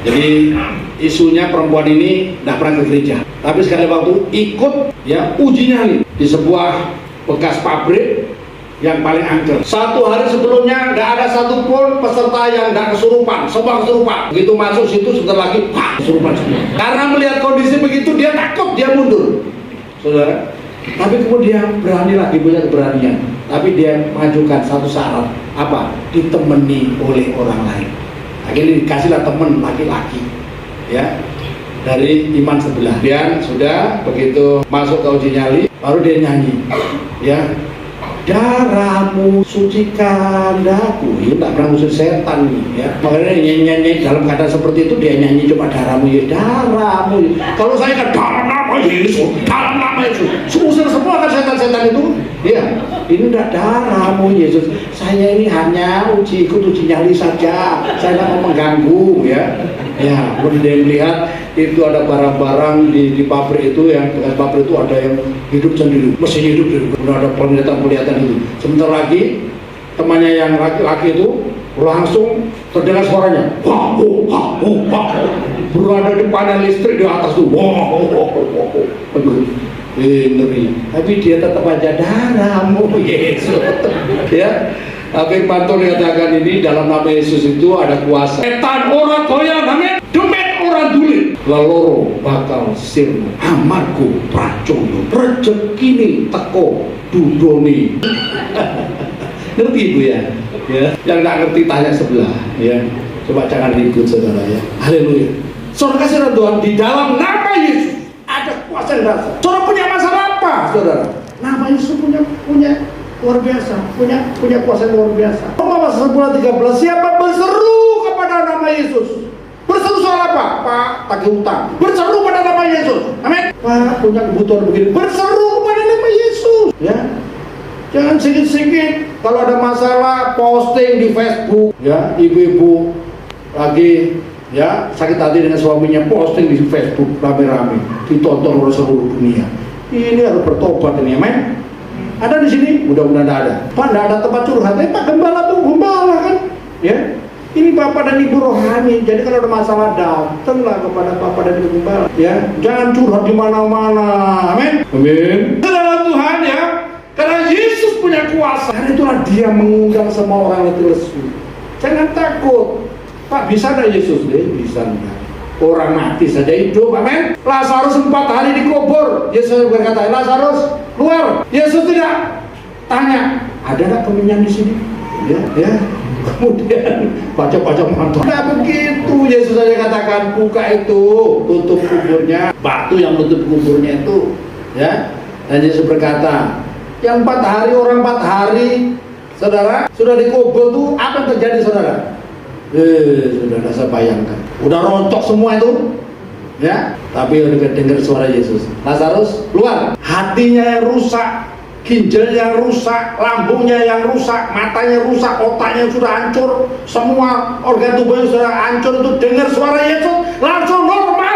Jadi isunya perempuan ini tidak pernah ke gereja, tapi sekali waktu ikut, ya, uji nyali di sebuah bekas pabrik yang paling angker. Satu hari sebelumnya tidak ada satupun peserta yang tidak kesurupan, semua kesurupan. Begitu masuk situ sebentar lagi, kesurupan semua. Karena melihat kondisi begitu, dia takut, dia mundur, saudara. Tapi kemudian berani lagi, punya keberanian. Tapi dia mengajukan satu syarat, apa? Ditemani oleh orang lain. Akhirnya dikasihlah teman laki-laki, ya, dari iman sebelah. Dan sudah begitu masuk ke uji nyali, baru dia nyanyi, ya, darahmu sucikan daku. Ini tak pernah musuh setan nih, ya. Makanya nyanyi dalam keadaan seperti itu dia nyanyi cuma darahmu, ya, darahmu. Kalau saya kan dalam nama Yesus, dalam nama Yesus, usir semua kan setan-setan itu. Ya, ini tidak darahmu Yesus. Saya ini hanya ikut uji nyali saja. Saya tidak mau mengganggu, ya. Ya, kemudian dia melihat itu ada barang-barang di pabrik itu, yang bekas pabrik itu ada yang hidup sendiri, mesin hidup sendiri. Kemudian ada penglihatan itu. Sebentar lagi temannya yang laki-laki itu langsung terdengar suaranya, wah, wah, wah, berada di panel listrik di atas tuh, wah, wah, wah, wah. Ngeri. Tapi dia tetap aja darahmu Yesus, ya. Tapi Pantul dikatakan ini dalam nama Yesus itu ada kuasa. Setan orang goyang, amin. Demet orang dulit. Leloro bakal sirmu. Amarku pracoyo. Rezekine teko dudoni. Ngerti ibu ya? Ya. Yang nggak ngerti tanya sebelah. Ya. Coba jangan ribut saudara ya. Haleluya. Saudara kasih Tuhan, di dalam nama Yesus ada kuasa yang dasar. Saudara punya masalah apa, saudara? Nama Yesus punya luar biasa, punya kuasa yang luar biasa. Roma pasal 10:13, siapa berseru kepada nama Yesus? Berseru soal apa? Pak, tagih utang. Berseru pada nama Yesus. Amin. Pak, punya kebutuhan begini. Berseru pada nama Yesus. Ya. Jangan sedikit-sedikit kalau ada masalah posting di Facebook, ya, ibu-ibu lagi, ya, sakit hati dengan suaminya, posting di Facebook rame-rame, ditonton oleh seluruh dunia. Ini harus bertobat ini, amin. Ada di sini, mudah-mudahan ada. Pak, tidak ada tempat curhat. Pak Gembala tuh gembala kan, ya. Ini Bapak dan Ibu rohani. Jadi kalau ada masalah datanglah kepada Bapak dan Ibu Gembala, ya. Jangan curhat di mana-mana, amin. Amin. Saudara Tuhan, ya. Karena Yesus punya kuasa. Karena itulah Dia mengundang semua orang itu lesu. Jangan takut. Pak, bisa enggak Yesus? Bisa enggak. Orang mati saja hidup, amin. Lazarus 4 hari dikubur. Yesus berkata, Lazarus keluar. Yesus tidak tanya, ada enggak kemenyan di sini? Ya. Kemudian baca-baca mantap. Enggak begitu. Yesus saja katakan, buka itu, tutup kuburnya, batu yang menutup kuburnya itu, ya. Dan Yesus berkata, yang 4 hari, orang 4 hari, saudara, sudah dikubur tuh, apa yang terjadi, saudara? Saudara, saya bayangkan, udah rontok semua itu, ya. Tapi udah dengar suara Yesus, Lazarus keluar. Hatinya yang rusak, ginjalnya yang rusak, lambungnya yang rusak, matanya rusak, otaknya sudah hancur, semua organ tubuhnya sudah hancur, itu dengar suara Yesus langsung normal.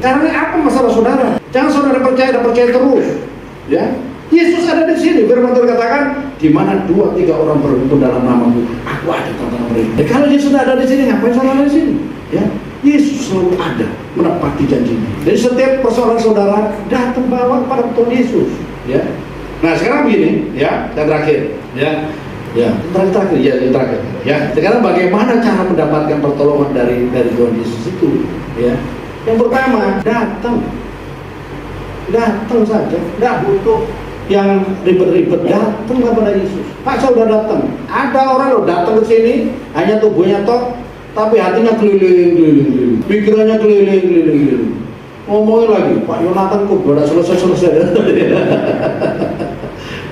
Karena apa masalah saudara? Jangan saudara percaya dan percaya terus. Ya, Yesus ada di sini. Firman Tuhan katakan, di mana 2-3 orang berkumpul dalam namaku, aku ada di tengah mereka. Kalau Yesus ada di sini, ngapain saudara di sini? Ya, Yesus selalu ada menepati janjinya. Jadi setiap persoalan saudara datang bawa kepada Tuhan Yesus. Ya. Nah sekarang begini, ya, dan terakhir, ya, terakhir, yang terakhir, ya. Sekarang bagaimana cara mendapatkan pertolongan dari Tuhan Yesus itu? Ya, yang pertama datang saja, tidak butuh yang ribet-ribet, datang kepada Yesus. Pak, saya sudah datang. Ada orang loh datang ke sini, hanya tubuhnya toh, tapi hatinya keliling, pikirannya keliling. Ngomongin lagi, Pak Yonatan kok baru selesai.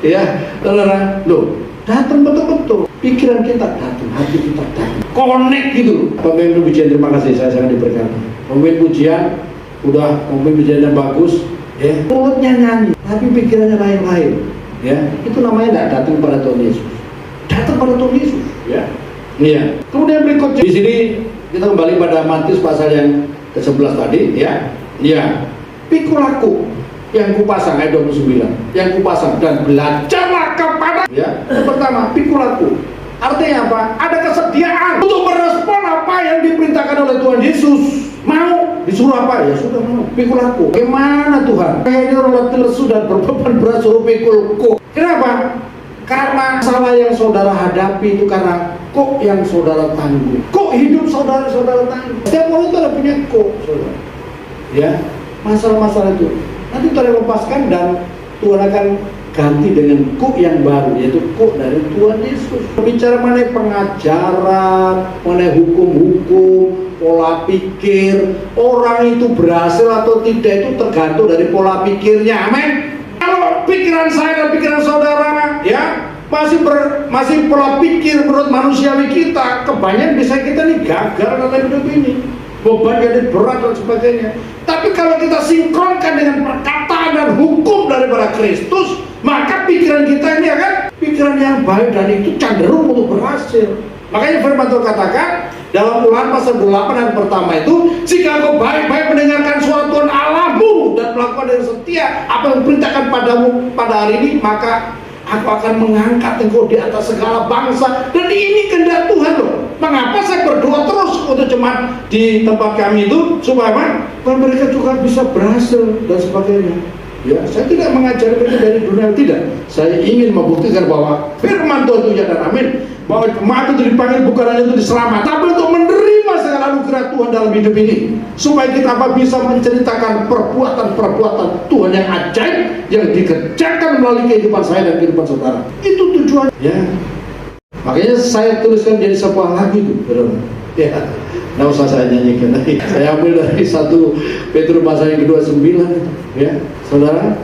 Ya, saudara, loh, datang betul-betul. Pikiran kita datang, hati kita datang, connect gitu. Pemimpin pujian, terima kasih, saya sangat diberkati. Pemimpin pujian, udah pemimpin pujian yang bagus, ya, mulutnya nyanyi, tapi pikirannya lain-lain. Ya, itu namanya tidak datang pada Tuhan Yesus. Datang pada Tuhan Yesus, ya. Iya. Kemudian berikutnya di sini kita kembali pada Matius pasal yang ke-11 tadi, ya. Iya. Pikul aku yang kupasang, ayat 29, yang kupasang, dan belajarlah kepada, ya. Yang pertama, pikul aku. Artinya apa? Ada kesediaan untuk merespon apa yang diperintahkan oleh Tuhan Yesus. Mau disuruh apa? Ya sudah mau. Pikul aku. Bagaimana Tuhan? Kayaknya orang letih lesu dan berbeban berat suruh pikulku. Kenapa? Karena masalah yang saudara hadapi itu karena kok yang saudara tanggung. Kok hidup saudara tanggung. Setiap orang itu ada punya kok, saudara. Ya, masalah-masalah itu nanti Tuhan lepaskan dan Tuhan akan ganti dengan kok yang baru, yaitu kok dari Tuhan Yesus. Bicara mengenai pengajaran, mengenai hukum-hukum, pola pikir, orang itu berhasil atau tidak itu tergantung dari pola pikirnya. Amin. Kalau pikiran saya dan pikiran saudara, ya, masih pola pikir menurut manusiawi kita, kebanyakan bisa kita nih gagal dalam hidup ini, beban jadi berat dan sebagainya. Tapi kalau kita sinkronkan dengan perkataan dan hukum daripada Kristus, maka pikiran kita ini akan pikiran yang baik dan itu cenderung untuk berhasil. Makanya firman Tuhan katakan dalam Ulangan pasal 8 ayat pertama itu, jika engkau baik-baik mendengarkan suara Tuhan Allahmu dan melakukan dengan setia apa yang diperintahkan padamu pada hari ini, maka aku akan mengangkat engkau di atas segala bangsa. Dan ini kehendak Tuhan loh. Mengapa saya berdoa terus untuk jemaat di tempat kami itu supaya mereka juga bisa berhasil dan sebagainya. Ya, saya tidak mengajari mereka dari dunia, tidak. Saya ingin membuktikan bahwa firman Tuhan itu ya dan amin. Bahwa jemaat itu dipanggil bukan hanya untuk diselamatkan, tapi untuk menerima segala anugerah Tuhan dalam hidup ini, supaya kita bisa menceritakan perbuatan-perbuatan Tuhan yang ajaib yang dikerjakan melalui kehidupan saya dan kehidupan saudara. Itu tujuan. Ya. Makanya saya tuliskan jadi sebuah lagu itu, ya. Nggak usah saya nyanyikan lagi. Saya ambil dari 1 Petrus pasal yang ke-29, ya, saudara.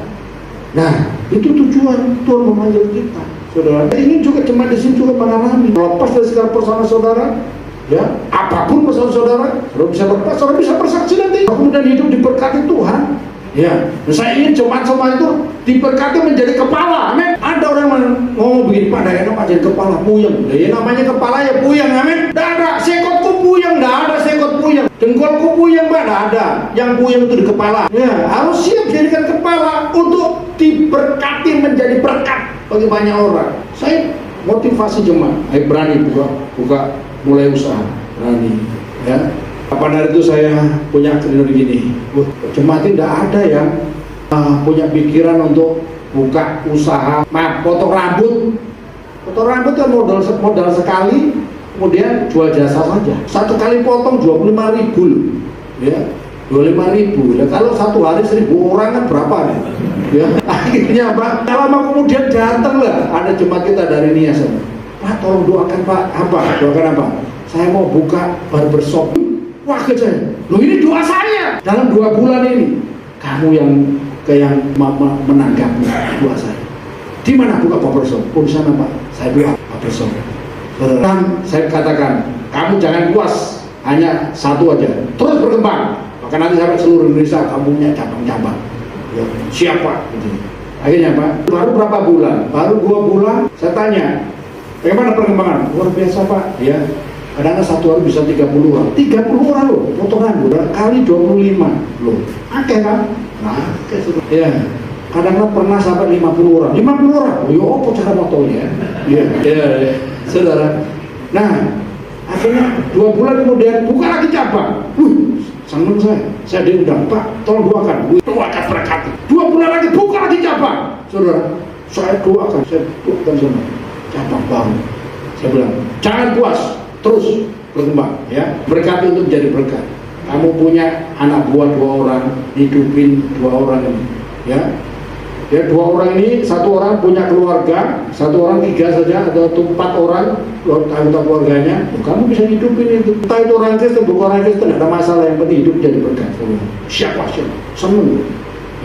Nah, itu tujuan Tuhan memanggil kita, saudara. Ini juga jemaat di sini juga mengalami lepas dari segala persoalan saudara, ya, apapun persoalan saudara, saudara bisa bersaksi nanti. Kemudian hidup diberkati Tuhan. Ya, saya ingin jemaat semua itu diberkati menjadi kepala, amin. Ada orang ngomong begini, Pak, dah enak jadi kepala, puyeng. Ya namanya kepala ya puyeng, amin. Tidak ada, sekotku puyeng, tidak ada sekot puyeng. Dengkolku puyeng, Pak, tidak ada. Yang puyeng itu di kepala. Ya, harus siap jadikan kepala untuk diberkati menjadi berkat bagi banyak orang. Saya motivasi jemaat, ayo berani buka mulai usaha, berani, ya. Kapan hari itu saya punya kerinduan begini, jemaat tidak ada yang punya pikiran untuk buka usaha, potong rambut. Potong rambut kan modal sekali, kemudian jual jasa saja. Satu kali potong 25.000, ya, 25.000. Ya, kalau satu hari 1.000 orang kan berapa nih? Ya, akhirnya Pak, lama kemudian datanglah ada jemaat kita dari Nias. Pak, tolong doakan Pak. Apa? Doakan apa? Saya mau buka barbershop. Wah, kecil. Loh, ini doa saya. Dalam 2 bulan ini, kamu yang menanggapi doa saya. Di mana buka barbershop? Oh, di sana Pak. Saya doa barbershop. Dan saya katakan, kamu jangan puas hanya satu aja. Terus berkembang. Maka nanti sampai seluruh Indonesia kamu punya cabang-cabang. Ya, siapa? Gitu. Akhirnya Pak, baru berapa bulan? Baru 2 bulan. Saya tanya, bagaimana perkembangan? Luar biasa Pak. Ya. Kadang-kadang satu hari bisa 30 orang. 30 orang loh, potongan kali 25 loh. Oke kan? Nah, ya. Kadang-kadang pernah sampai 50 orang. 50 orang. Oh, ya apa cara motonya? Iya, iya, ya. Saudara. Nah, akhirnya 2 bulan kemudian buka lagi cabang. Senang saya diundang, Pak, tolong doakan. Doakan berkati. 2 bulan lagi buka lagi cabang. Saudara, saya doakan, saya doakan sana cabang baru. Saya bilang, jangan puas, terus berkembang, ya. Berkati untuk menjadi berkat. Kamu punya anak buah 2 orang, hidupin 2 orang ini, ya. Ya, 2 orang ini, 1 orang punya keluarga, 1 orang 3 saja, atau 4 orang anggota keluarganya. Kamu bisa hidupin itu. Entah itu orang Kristen, bukan orang Kristen, tidak ada masalah, yang penting hidup jadi berkat. Siapa senang,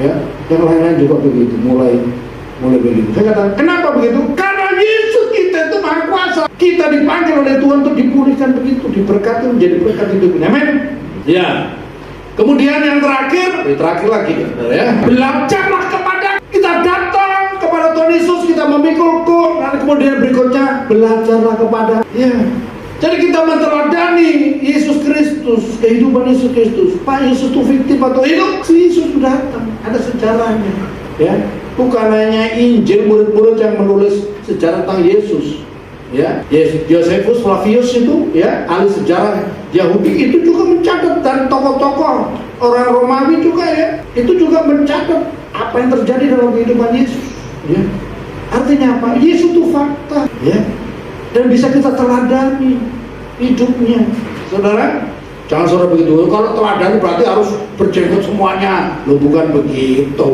ya. Yang lain-lain juga begitu, mulai begitu. Saya katakan, kenapa begitu? Karena Yesus kita itu Maha Kuasa. Kita dipanggil oleh Tuhan untuk dipulihkan begitu, diberkati menjadi berkat hidup ini. Amin. Ya. Kemudian yang terakhir lagi, ya. Belajarlah kepada, kita datang kepada Tuhan Yesus, kita memikul kok. Nanti kemudian berikutnya belajarlah kepada, ya. Jadi kita meneladani Yesus Kristus, kehidupan Yesus Kristus. Pak, Yesus itu fiktif atau hidup? Si Yesus sudah datang, ada sejarahnya, ya. Bukan hanya Injil murid-murid yang menulis sejarah tentang Yesus, ya. Josephus Flavius itu, ya, ahli sejarah Yahudi, itu juga mencatat, dan tokoh-tokoh orang Romawi juga, ya, itu juga mencatat apa yang terjadi dalam kehidupan Yesus, ya. Artinya apa? Yesus itu fakta, ya, dan bisa kita teladani hidupnya, saudara. Jangan saudara begitu. Kalau teladan berarti harus berjenggot semuanya. Loh, bukan begitu,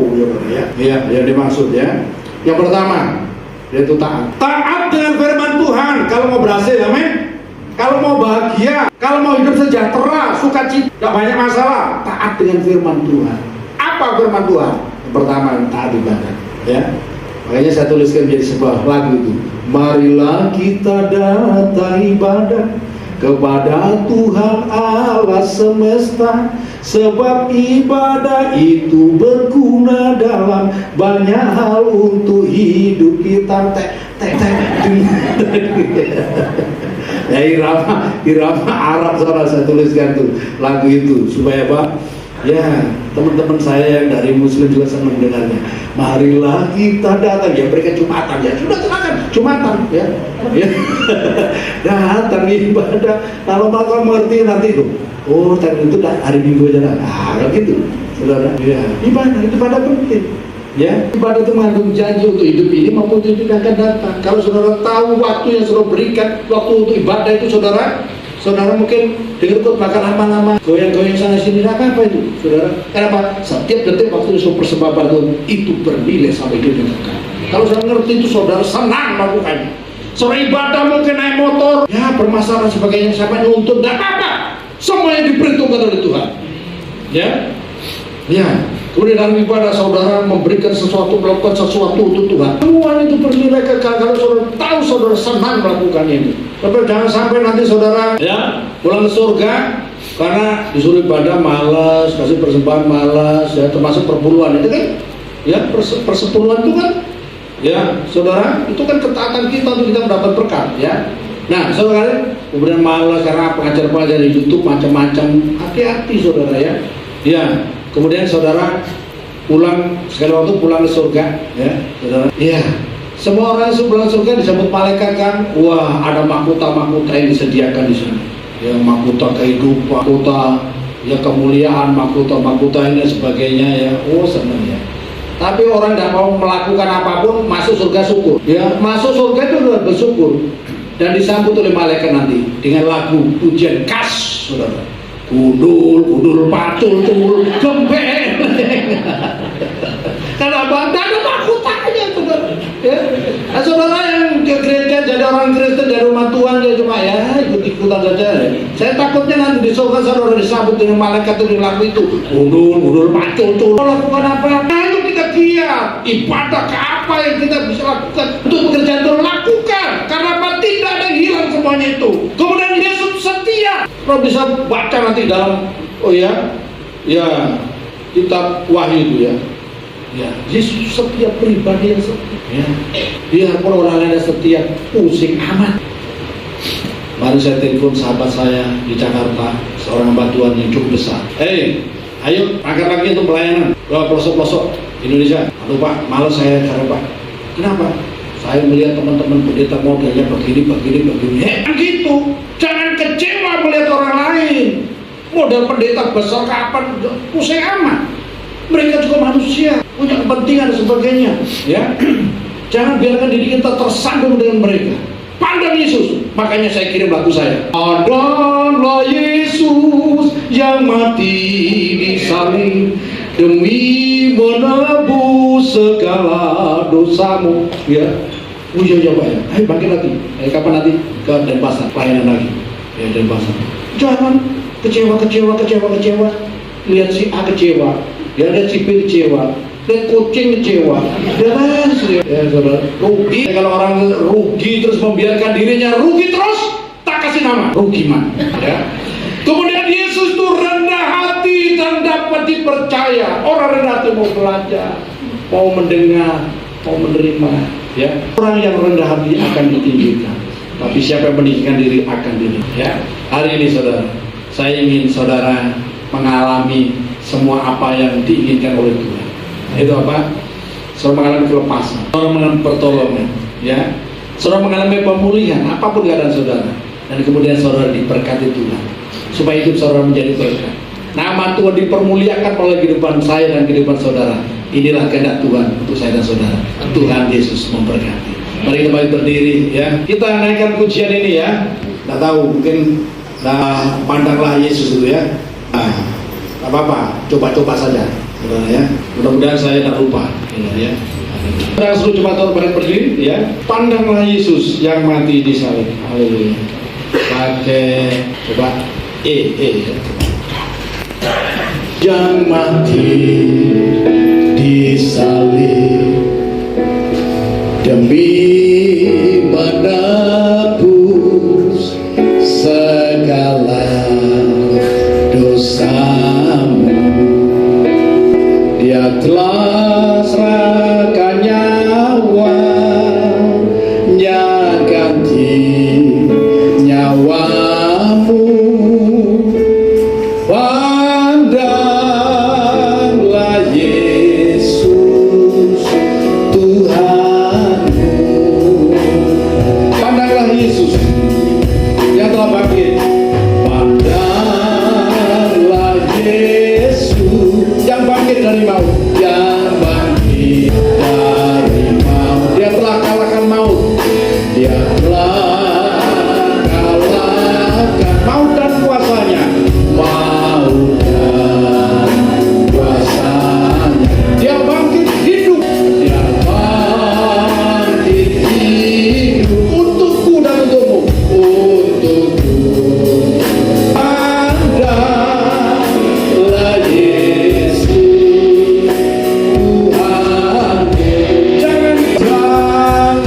ya. Ya, dimaksud, ya. Yang pertama, yaitu taat. Taat dengan firman Tuhan. Kalau mau berhasil, amin. Kalau mau bahagia, kalau mau hidup sejahtera, sukacita, tidak banyak masalah, taat dengan firman Tuhan. Apa firman Tuhan? Yang pertama, taat ibadah, ya. Makanya saya tuliskan menjadi sebuah lagu itu. Marilah kita datang ibadah kepada Tuhan Allah semesta, sebab ibadah itu berguna dalam banyak hal untuk hidup kita. Ya, irama Arab saya tuliskan tuh lagu itu supaya apa? Ya, teman-teman saya yang dari Muslim juga senang dengarnya. Marilah kita datang, ya, mereka Jumatan, ya, sudah silakan Jumatan, ya, ya. Datang ibadah. Kalau makan mengerti nanti itu, oh, tadi itu hari Minggu aja, gitu, saudara. Ya, ibadah itu pada penting, ya. Ibadah itu mengandung janji untuk hidup ini maupun hidup yang akan datang. Kalau saudara tahu waktu yang saudara berikan, waktu untuk ibadah itu, saudara mungkin dengar kok bakal lama-lama goyang-goyang sana sini, apa itu, saudara? Kenapa? Setiap detik waktu itu persembahkan itu bernilai sampai hidup yang kekal. Kalau saudara ngerti itu, saudara senang melakukannya. Saudara ibadah mungkin naik motor, ya, bermasalah sebagainya, siapa nuntut, tidak apa-apa. Semuanya diperhitungkan oleh Tuhan, ya. Ya. Kemudian dalam ibadah saudara memberikan sesuatu, melakukan sesuatu untuk Tuhan. Semua itu bernilai kekal kalau saudara tahu, saudara senang melakukannya itu. Tapi jangan sampai nanti saudara, ya, pulang ke surga karena disuruh ibadah malas, kasih persembahan malas, ya, termasuk perpuluhan itu kan, ya, persepuluhan itu kan, ya, saudara, itu kan ketaatan kita untuk kita mendapat berkat, ya. Nah, saudara, kemudian malas karena pengajar-pengajar di YouTube macam-macam. Hati-hati, saudara, ya. Ya. Kemudian saudara pulang, sekali waktu pulang ke surga, ya, saudara. Iya, semua orang yang pulang ke surga disambut malaikat kan. Wah, ada mahkota-mahkota yang disediakan di sana. Ya, mahkota kehidupan, mahkota, ya, kemuliaan, mahkota-mahkota ini dan sebagainya, ya. Oh, senang, ya. Tapi orang tidak mau melakukan apapun, masuk surga syukur. Ya, masuk surga itu sudah bersyukur dan disambut oleh malaikat nanti dengan lagu pujian khas, saudara. Kudul, pacul, cul, gembel. Kenapa? Tidak ada mahkotanya, saudara. Ya. Nah, saudara yang ke gereja jadi orang Kristen, dari rumah Tuhan, dia cuma, ya, ikut-ikutan saja. Ya. Saya takutnya nanti di surga saudara disambut dengan malaikat itu, dengan lagu itu. Kudul, pacul, cul. Lakukan apa? Nah, itu kita giat. Ibadah ke apa yang kita bisa lakukan untuk pekerjaan Tuhan, lakukan. Karena apa? Tidak ada yang hilang semuanya itu. Kemudian Yesus setia. Kalau bisa baca nanti dalam, oh ya, ya, kitab Wahyu itu, ya. Ya, Yesus setiap pribadi yang setia, ya. Biarpun orang lain setia, pusing amat. Baru saya telepon sahabat saya di Jakarta, seorang hamba Tuhan yang cukup besar. Ayo angkat lagi untuk pelayanan ke pelosok-pelosok Indonesia. Aduh Pak, malas saya cara Pak. Kenapa? Saya melihat teman-teman pendeta modelnya begini. Gitu. Jangan kecewa melihat orang lain. Model pendeta besar kapan? Pusing amat. Mereka juga manusia, punya kepentingan dan sebagainya. Ya, jangan biarkan diri kita tersandung dengan mereka. Pandang Yesus. Makanya saya kirim lagu saya. Adalah Yesus yang mati di salib demi menebus segala dosamu. Ya, iya Pak ya. Ayo bangkit lagi. Kapan nanti ke Denpasar pelayanan lagi? Ya Denpasar. Jangan kecewa. Lihat si A kecewa, lihat si B kecewa, lihat kucing kecewa, ya saudara, rugi. Kalau orang rugi terus membiarkan dirinya rugi terus, tak kasih nama rugiman. Ya. Kemudian Yesus itu rendah hati dan dapat dipercaya. Orang rendah hati mau belajar, mau mendengar, mau menerima. Ya. Orang yang rendah hati akan ditinggikan, tapi siapa yang meninggikan diri akan ditinggikan. Ya. Hari ini saudara, saya ingin saudara mengalami semua apa yang diinginkan oleh Tuhan. Itu apa? Saudara mengalami kelepasan, saudara mengalami pertolongan, ya. Saudara mengalami pemulihan, apapun keadaan saudara, dan kemudian saudara diberkati Tuhan, supaya hidup saudara menjadi berkat. Nama Tuhan dipermuliakan oleh kehidupan saya dan kehidupan saudara. Inilah kehendak Tuhan untuk saya dan saudara. Tuhan Yesus memberkati. Mari kembali berdiri, ya. Kita naikkan pujian ini, ya. Tidak tahu, mungkin pandanglah Yesus itu, ya. Nah, apa-apa, coba-coba saja, saudara, ya. Mudah-mudahan saya tak lupa, ya. Kita suruh coba Tuhan pada berdiri, ya. Pandanglah Yesus yang mati di salib. Haleluya. Pakai coba ya. Yang mati di salib demi menebus segala dosamu. Dia telah serahkan nyawanya ganti nyawamu. Pandanglah Yesus Tuhanmu. Pandanglah Yesus yang telah bangkit. Pandanglah Yesus yang bangkit dari maut. Yang bangkit dari maut. Dia telah kalahkan maut. Dia telah kalahkan maut dan kuasanya. Maut dan kuasanya. Dia bangkit hidup. Dia bangkit hidup untukku dan untukmu. Untukku. Pandanglah Yesus Tuhan. Jangan pandang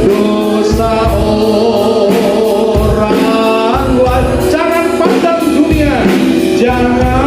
dosa orang lain. Jangan pandang dunia. Jangan